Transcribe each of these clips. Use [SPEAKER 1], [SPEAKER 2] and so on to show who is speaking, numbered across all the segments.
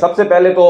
[SPEAKER 1] सबसे पहले तो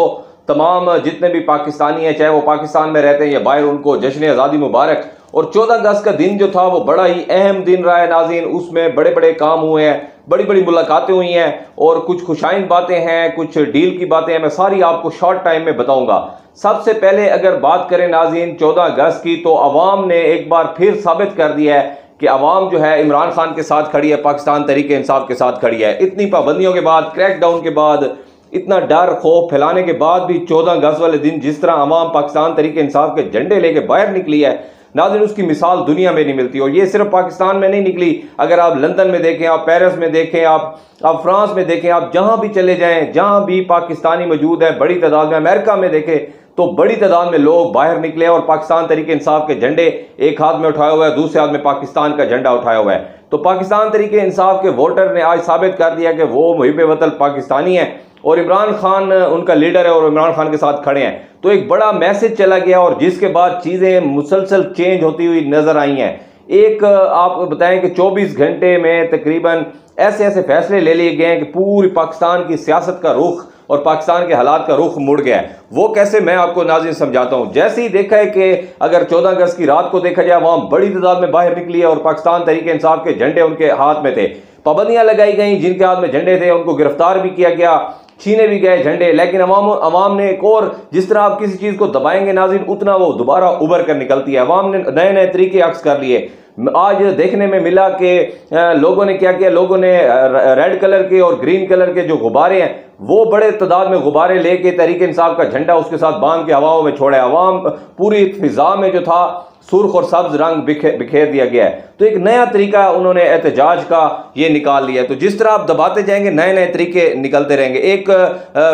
[SPEAKER 1] तमाम जितने भी पाकिस्तानी हैं, चाहे वो पाकिस्तान में रहते हैं या बाहर, उनको जश्न आज़ादी मुबारक। और 14 अगस्त का दिन जो था वो बड़ा ही अहम दिन रहा है नाज़रीन। उसमें बड़े बड़े काम हुए हैं, बड़ी बड़ी मुलाकातें हुई हैं और कुछ खुशाइन बातें हैं, कुछ डील की बातें हैं। मैं सारी आपको शॉर्ट टाइम में बताऊंगा। सबसे पहले अगर बात करें नाज़रीन 14 अगस्त की, तो अवाम ने एक बार फिर साबित कर दिया है कि अवाम जो है इमरान खान के साथ खड़ी है, पाकिस्तान तहरीक इंसाफ के साथ खड़ी है। इतनी पाबंदियों के बाद, क्रैकडाउन के बाद, इतना डर खौफ फैलाने के बाद भी 14 अगस्त वाले दिन जिस तरह अवाम पाकिस्तान तहरीक इंसाफ के झंडे लेके बाहर निकली है नाज़रीन, उसकी मिसाल दुनिया में नहीं मिलती। और ये सिर्फ पाकिस्तान में नहीं निकली, अगर आप लंदन में देखें, आप पेरिस में देखें, आप फ्रांस में देखें, आप जहां भी चले जाएं, जहां भी पाकिस्तानी मौजूद है बड़ी तादाद में, अमेरिका में देखें तो बड़ी तादाद में लोग बाहर निकले और पाकिस्तान तहरीक इंसाफ के झंडे एक हाथ में उठाया हुआ है, दूसरे हाथ में पाकिस्तान का झंडा उठाया हुआ है। तो पाकिस्तान तहरीक इंसाफ के वोटर ने आज साबित कर दिया कि वो मुहिब वतन पाकिस्तानी है और इमरान खान उनका लीडर है और इमरान खान के साथ खड़े हैं। तो एक बड़ा मैसेज चला गया और जिसके बाद चीज़ें मुसलसल चेंज होती हुई नजर आई हैं। एक आपको बताएं कि 24 घंटे में तकरीबन ऐसे ऐसे फैसले ले लिए गए हैं कि पूरी पाकिस्तान की सियासत का रुख और पाकिस्तान के हालात का रुख मुड़ गया है। वो कैसे, मैं आपको नाज़रीन समझाता हूं। जैसे ही देखा है कि अगर 14 अगस्त की रात को देखा जाए, वहां बड़ी तादाद में बाहर निकली है और पाकिस्तान तहरीक इंसाफ के झंडे उनके हाथ में थे। पाबंदियां लगाई गई, जिनके हाथ में झंडे थे उनको गिरफ्तार भी किया गया, छीने भी गए झंडे। लेकिन अवाम ने एक और, जिस तरह आप किसी चीज को दबाएंगे नाज़रीन, उतना वो दोबारा उभर कर निकलती है। अवाम ने नए नए तरीके अक्स कर लिए। आज देखने में मिला कि लोगों ने क्या किया, लोगों ने रेड कलर के और ग्रीन कलर के जो गुब्बारे हैं वो बड़े तादाद में गुब्बारे लेके तहरीक इंसाफ का झंडा उसके साथ बांध के हवाओं में छोड़ा। अवाम पूरी फिजा में जो था सुर्ख और सब्ज रंग बिखेर दिया गया है। तो एक नया तरीका उन्होंने एहतजाज का ये निकाल लिया है। तो जिस तरह आप दबाते जाएंगे नए नए तरीके निकलते रहेंगे। एक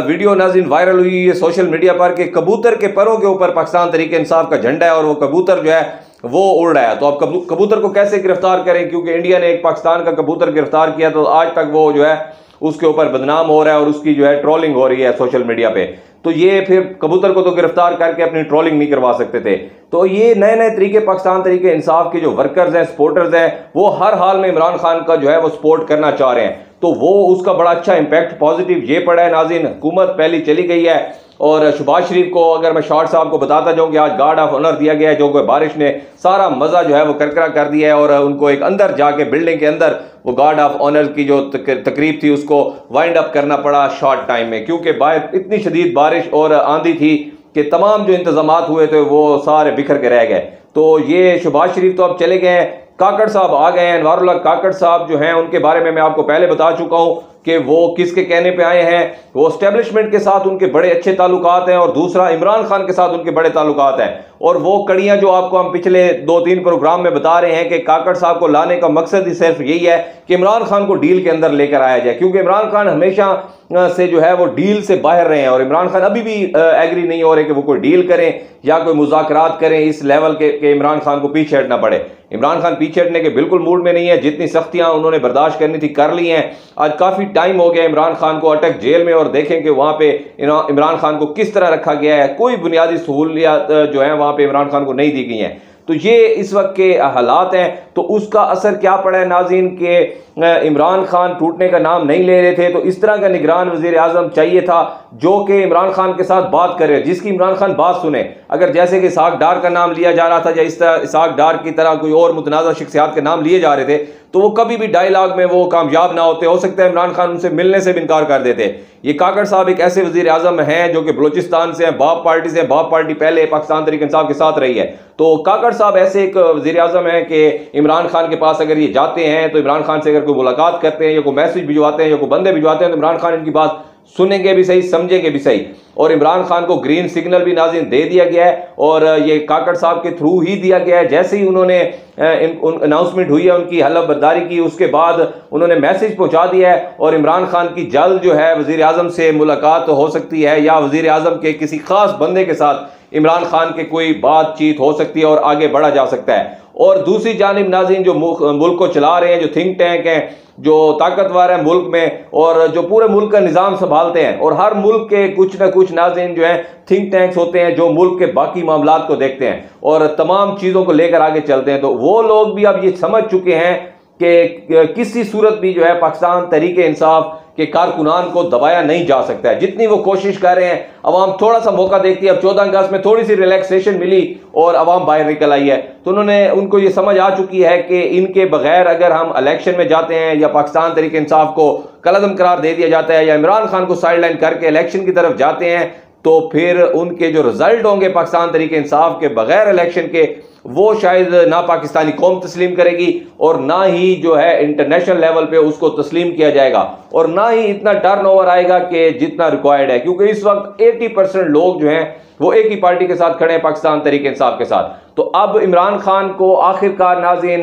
[SPEAKER 1] वीडियो नाज़रीन वायरल हुई है सोशल मीडिया पर कि कबूतर के परों के ऊपर पाकिस्तान तहरीक इंसाफ का झंडा है और वो कबूतर जो है वो उड़ रहा है। तो आप कबूतर को कैसे गिरफ्तार करें, क्योंकि इंडिया ने एक पाकिस्तान का कबूतर गिरफ्तार किया, तो आज तक वो जो है उसके ऊपर बदनाम हो रहा है और उसकी जो है ट्रोलिंग हो रही है सोशल मीडिया पे। तो ये फिर कबूतर को तो गिरफ्तार करके अपनी ट्रोलिंग नहीं करवा सकते थे। तो ये नए नए तरीके पाकिस्तान तहरीक इंसाफ के जो वर्कर्स हैं, सपोर्टर्स हैं, वो हर हाल में इमरान खान का जो है वो सपोर्ट करना चाह रहे हैं। तो वो उसका बड़ा अच्छा इंपैक्ट पॉजिटिव ये पड़ा है नाज़रीन। हुकूमत पहली चली गई है और शहबाज शरीफ को अगर मैं शॉर्ट साहब को बताता जाऊं कि आज गार्ड ऑफ ऑनर दिया गया है, जो बारिश ने सारा मजा जो है वो करकरा कर दिया है और उनको एक अंदर जाके बिल्डिंग के अंदर वो गार्ड ऑफ ऑनर की जो तकरीब थी उसको वाइंड अप करना पड़ा शॉर्ट टाइम में, क्योंकि बाहर इतनी शदीद बारिश और आंधी थी कि तमाम जो इंतजामात हुए थे वो सारे बिखर के रह गए। तो ये शहबाज शरीफ तो अब चले गए हैं, काकड़ साहब आ गए हैं। अनवारुल्लाह काकड़ साहब जो हैं उनके बारे में मैं आपको पहले बता चुका हूं कि वो किसके कहने पे आए हैं। वो एस्टेब्लिशमेंट के साथ उनके बड़े अच्छे ताल्लुकात हैं और दूसरा इमरान खान के साथ उनके बड़े ताल्लुकात हैं। और वो कड़ियां जो आपको हम पिछले 2-3 प्रोग्राम में बता रहे हैं कि काकड़ साहब को लाने का मकसद ही सिर्फ यही है कि इमरान खान को डील के अंदर लेकर आया जाए, क्योंकि इमरान खान हमेशा से जो है वो डील से बाहर रहे हैं और इमरान खान अभी भी एग्री नहीं हो रहे कि वो कोई डील करें या कोई मुज़ाकरात करें इस लेवल के इमरान खान को पीछे हटना पड़े। इमरान खान पीछे हटने के बिल्कुल मूड में नहीं है। जितनी सख्तियां उन्होंने बर्दाश्त करनी थी कर ली हैं। आज काफी टाइम हो गया इमरान खान को अटक जेल में और देखें कि वहां पे इमरान खान को किस तरह रखा गया है। कोई बुनियादी सहूलियत जो है वहां पे इमरान खान को नहीं दी गई हैं। तो ये इस वक्त के हालात हैं। तो उसका असर क्या पड़ा है नाज़रीन के इमरान खान टूटने का नाम नहीं ले रहे थे। तो इस तरह का निगरान वजीर आजम चाहिए था जो कि इमरान खान के साथ बात करे, जिसकी इमरान खान बात सुने। अगर जैसे कि इसहाक डार का नाम लिया जा रहा था या इस तरह इसहाक डार की तरह कोई और मुतनाज़ा शख्सियात के नाम लिए जा रहे थे तो वो कभी भी डायलॉग में वो कामयाब ना होते। हो सकता है इमरान खान उनसे मिलने से भी इनकार कर देते। ये काकड़ साहब एक ऐसे वजीर आजम हैं जो कि बलूचिस्तान से हैं, बाप पार्टी से हैं। बाप पार्टी पहले पाकिस्तान तहरीक इंसाफ के साथ रही है। तो काकड़ साहब ऐसे एक वजीर आजम है कि इमरान खान के पास अगर ये जाते हैं तो इमरान खान से अगर कोई मुलाकात करते हैं या कोई मैसेज भिजवाते हैं या कोई बंदे भिजवाते हैं तो इमरान खान इनकी बात सुनेंगे भी सही, समझेंगे भी सही। और इमरान खान को ग्रीन सिग्नल भी नाज़रीन दे दिया गया है और ये काकड़ साहब के थ्रू ही दिया गया है। जैसे ही उन्होंने अनाउंसमेंट हुई है उनकी हलफ बर्दारी की, उसके बाद उन्होंने मैसेज पहुंचा दिया है और इमरान खान की जल्द जो है वजीर आजम से मुलाकात हो सकती है या वजीर आजम के किसी खास बंदे के साथ इमरान खान के कोई बातचीत हो सकती है और आगे बढ़ा जा सकता है। और दूसरी जानिब नाज़रीन जो मुल्क को चला रहे हैं, जो थिंक टैंक हैं, जो ताकतवर है मुल्क में और जो पूरे मुल्क का निज़ाम संभालते हैं, और हर मुल्क के कुछ ना कुछ नाज़रीन जो है थिंक टैंक्स होते हैं जो मुल्क के बाकी मामलात को देखते हैं और तमाम चीज़ों को लेकर आगे चलते हैं। तो वो लोग भी अब ये समझ चुके हैं कि किसी सूरत भी जो है पाकिस्तान तहरीक इंसाफ कि कारकुनान को दबाया नहीं जा सकता है। जितनी वो कोशिश कर रहे हैं, अवाम थोड़ा सा मौका देखती है। अब 14 अगस्त में थोड़ी सी रिलैक्सेशन मिली और अवाम बाहर निकल आई है, तो उनको ये समझ आ चुकी है कि इनके बगैर अगर हम इलेक्शन में जाते हैं या पाकिस्तान तहरीक इंसाफ को कलअदम करार दे दिया जाता है या इमरान खान को साइडलाइन करके इलेक्शन की तरफ जाते हैं, तो फिर उनके जो रिजल्ट होंगे पाकिस्तान तहरीक इंसाफ के बगैर इलेक्शन के, वो शायद ना पाकिस्तानी कौम तस्लीम करेगी और ना ही जो है इंटरनेशनल लेवल पे उसको तस्लीम किया जाएगा और ना ही इतना टर्न ओवर आएगा कि जितना रिक्वायर्ड है। क्योंकि इस वक्त 80% लोग जो हैं वो एक ही पार्टी के साथ खड़े हैं, पाकिस्तान तहरीक इंसाफ के साथ। तो अब इमरान खान को आखिरकार नाज़रीन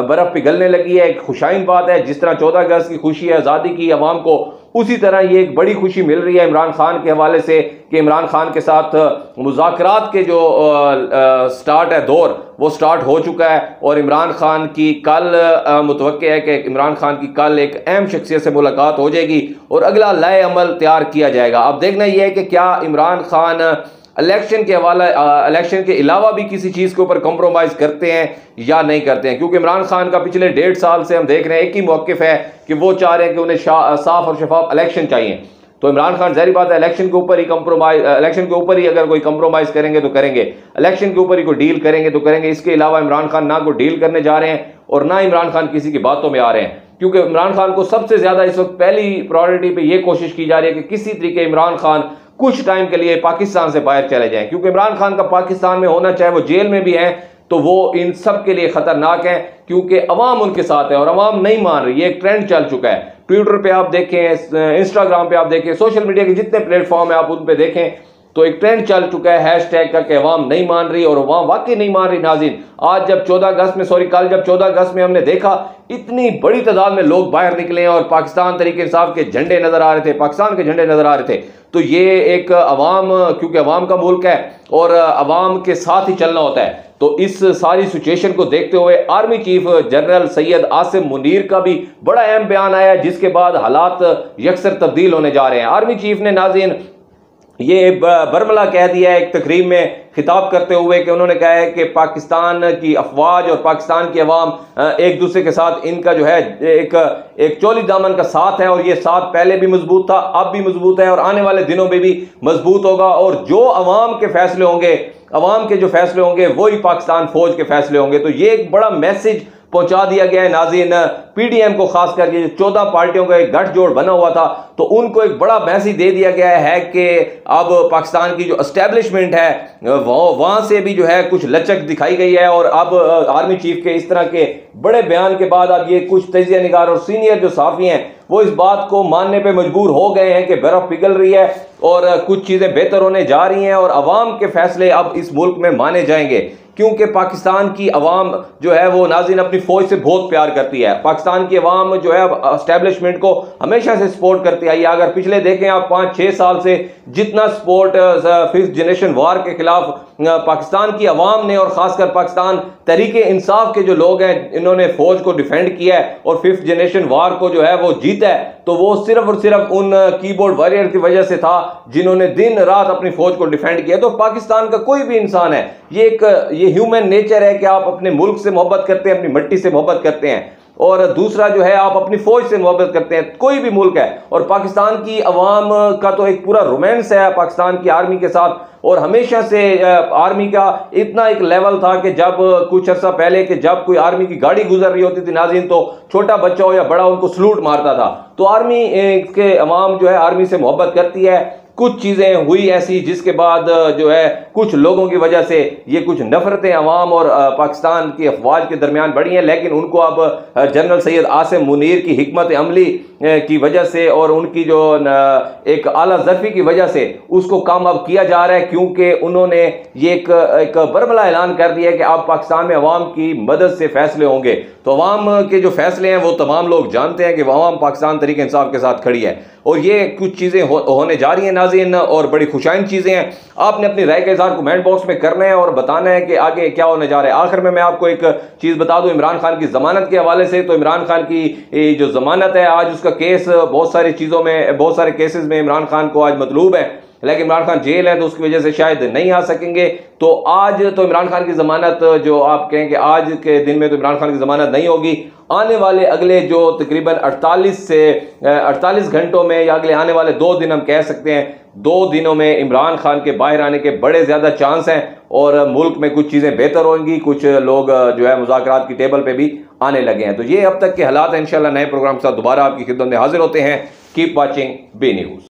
[SPEAKER 1] बर्फ पिघलने लगी है। एक खुशाइन बात है, जिस तरह 14 अगस्त की खुशी है आज़ादी की अवाम को, उसी तरह ये एक बड़ी खुशी मिल रही है इमरान खान के हवाले से कि इमरान खान के साथ मुज़ाकरात के जो स्टार्ट है दौर, वो स्टार्ट हो चुका है। और इमरान खान की कल मुतवक्के है कि इमरान खान की कल एक अहम शख्सियत से मुलाकात हो जाएगी और अगला लाए अमल तैयार किया जाएगा। अब देखना यह है कि क्या इमरान खान इलेक्शन के अलावा भी किसी चीज़ के ऊपर कॉम्प्रोमाइज़ करते हैं या नहीं करते हैं। क्योंकि इमरान खान का पिछले 1.5 साल से हम देख रहे हैं एक ही मौक़िफ़ है कि वो चाह रहे हैं कि उन्हें साफ और शफाफ इलेक्शन चाहिए। तो इमरान खान ज़ाहिर बात है इलेक्शन के ऊपर ही इलेक्शन के ऊपर ही अगर कोई कंप्रोमाइज़ करेंगे तो करेंगे, इलेक्शन के ऊपर ही कोई डील करेंगे तो करेंगे। इसके अलावा इमरान खान ना कोई डील करने जा रहे हैं और ना इमरान खान किसी की बातों में आ रहे हैं। क्योंकि इमरान खान को सबसे ज़्यादा इस वक्त पहली प्रायोरिटी पे ये कोशिश की जा रही है कि किसी तरीके इमरान खान कुछ टाइम के लिए पाकिस्तान से बाहर चले जाएं। क्योंकि इमरान खान का पाकिस्तान में होना, चाहे वो जेल में भी है, तो वो इन सब के लिए खतरनाक है। क्योंकि अवाम उनके साथ है और अवाम नहीं मान रही। ये एक ट्रेंड चल चुका है। ट्विटर पे आप देखें, इंस्टाग्राम पे आप देखें, सोशल मीडिया के जितने प्लेटफॉर्म है आप उन पे देखें, तो एक ट्रेंड चल चुका है हैशटैग का कि अवाम नहीं मान रही। और अवाम वाकई नहीं मान रही नाज़रीन। आज जब 14 अगस्त में कल जब 14 अगस्त में हमने देखा इतनी बड़ी तादाद में लोग बाहर निकले और पाकिस्तान तहरीक इंसाफ के झंडे नजर आ रहे थे, पाकिस्तान के झंडे नजर आ रहे थे, तो ये एक अवाम, क्योंकि अवाम का मुल्क है और अवाम के साथ ही चलना होता है। तो इस सारी सिचुएशन को देखते हुए army chief general Syed Asim Munir का भी बड़ा अहम बयान आया, जिसके बाद हालात यकसर तब्दील होने जा रहे हैं। आर्मी चीफ ने नाज़रीन ये बरमला कह दिया है एक तकरीब में खिताब करते हुए कि उन्होंने कहा है कि पाकिस्तान की अफवाज और पाकिस्तान की अवाम एक दूसरे के साथ इनका जो है एक चोली दामन का साथ है और ये साथ पहले भी मजबूत था, अब भी मजबूत है और आने वाले दिनों में भी मजबूत होगा। और जो अवाम के फैसले होंगे, अवाम के जो फैसले होंगे वही पाकिस्तान फौज के फैसले होंगे। तो ये एक बड़ा मैसेज पहुंचा दिया गया है नाज़रीन पीडीएम को, खास करके जो 14 पार्टियों का एक गठजोड़ बना हुआ था, तो उनको एक बड़ा मैसेज दे दिया गया है कि अब पाकिस्तान की जो एस्टेब्लिशमेंट है वहां से भी जो है कुछ लचक दिखाई गई है। और अब आर्मी चीफ के इस तरह के बड़े बयान के बाद अब ये कुछ तजिया निगार और सीनियर जो साफी हैं वो इस बात को मानने पे मजबूर हो गए हैं कि बर्फ पिघल रही है और कुछ चीजें बेहतर होने जा रही हैं और अवाम के फैसले अब इस मुल्क में माने जाएंगे। क्योंकि पाकिस्तान की अवाम जो है वो नाज़रीन अपनी फौज से बहुत प्यार करती है। पाकिस्तान की अवाम जो है एस्टेब्लिशमेंट को हमेशा से सपोर्ट करती आई है। अगर पिछले देखें आप 5-6 साल से जितना सपोर्ट 5th जनरेशन वार के खिलाफ पाकिस्तान की अवाम ने और खासकर पाकिस्तान तहरीक इंसाफ के जो लोग हैं इन्होंने फौज को डिफेंड किया है और 5th जनरेशन वार को जो है वो जीता है, तो वो सिर्फ और सिर्फ उन कीबोर्ड वॉरियर की वजह से था जिन्होंने दिन रात अपनी फौज को डिफेंड किया। तो पाकिस्तान का कोई भी इंसान है, ये ह्यूमन नेचर है कि आप अपने मुल्क से मोहब्बत करते हैं, अपनी मिट्टी से मोहब्बत करते हैं और दूसरा जो है आप अपनी फौज से मोहब्बत करते हैं, कोई भी मुल्क है। और पाकिस्तान की अवाम का तो एक पूरा रोमांस है पाकिस्तान की आर्मी के साथ और हमेशा से आर्मी का इतना एक लेवल था कि जब कुछ अर्सा पहले कि जब कोई आर्मी की गाड़ी गुजर रही होती थी नाज़रीन, तो छोटा बच्चा हो या बड़ा उनको सलूट मारता था। तो आर्मी के अवाम जो है आर्मी से मोहब्बत करती है। कुछ चीज़ें हुई ऐसी जिसके बाद जो है कुछ लोगों की वजह से ये कुछ नफरतें अवाम और पाकिस्तान की अफवाज के दरमियान बढ़ी हैं, लेकिन उनको अब जनरल सैयद आसिम मुनीर की हिकमत अमली की वजह से और उनकी जो एक आला ज़र्फ़ी की वजह से उसको कम अब किया जा रहा है। क्योंकि उन्होंने ये एक बरमला ऐलान कर दिया है कि अब पाकिस्तान में अवाम की मदद से फैसले होंगे। तो अवाम के जो फैसले हैं वो तमाम लोग जानते हैं कि अवाम पाकिस्तान तहरीक इंसाफ के साथ खड़ी है और ये कुछ चीज़ें होने जा रही हैं नाज़रीन और बड़ी खुशाइन चीज़ें हैं। आपने अपनी राय का इज़हार कमेंट बॉक्स में करना है और बताना है कि आगे क्या होने जा रहा है। आखिर में मैं आपको एक चीज़ बता दूं इमरान खान की ज़मानत के हवाले से, तो इमरान खान की जो ज़मानत है आज उसका केस बहुत सारी चीज़ों में, बहुत सारे केसेस में इमरान खान को आज मतलूब है लेकिन इमरान खान जेल है तो उसकी वजह से शायद नहीं आ सकेंगे। तो आज तो इमरान खान की जमानत, जो आप कहें कि आज के दिन में तो इमरान खान की जमानत नहीं होगी, आने वाले अगले जो तकरीबन 48 घंटों में या अगले आने वाले 2 दिन हम कह सकते हैं, 2 दिनों में इमरान खान के बाहर आने के बड़े ज्यादा चांस हैं और मुल्क में कुछ चीजें बेहतर होंगी, कुछ लोग जो है मुज़ाकरात की टेबल पे भी आने लगे हैं। तो ये अब तक के हालात हैं। इंशाल्लाह नए प्रोग्राम के साथ दोबारा आपकी खिदमत में हाजिर होते हैं। Keep watching B news.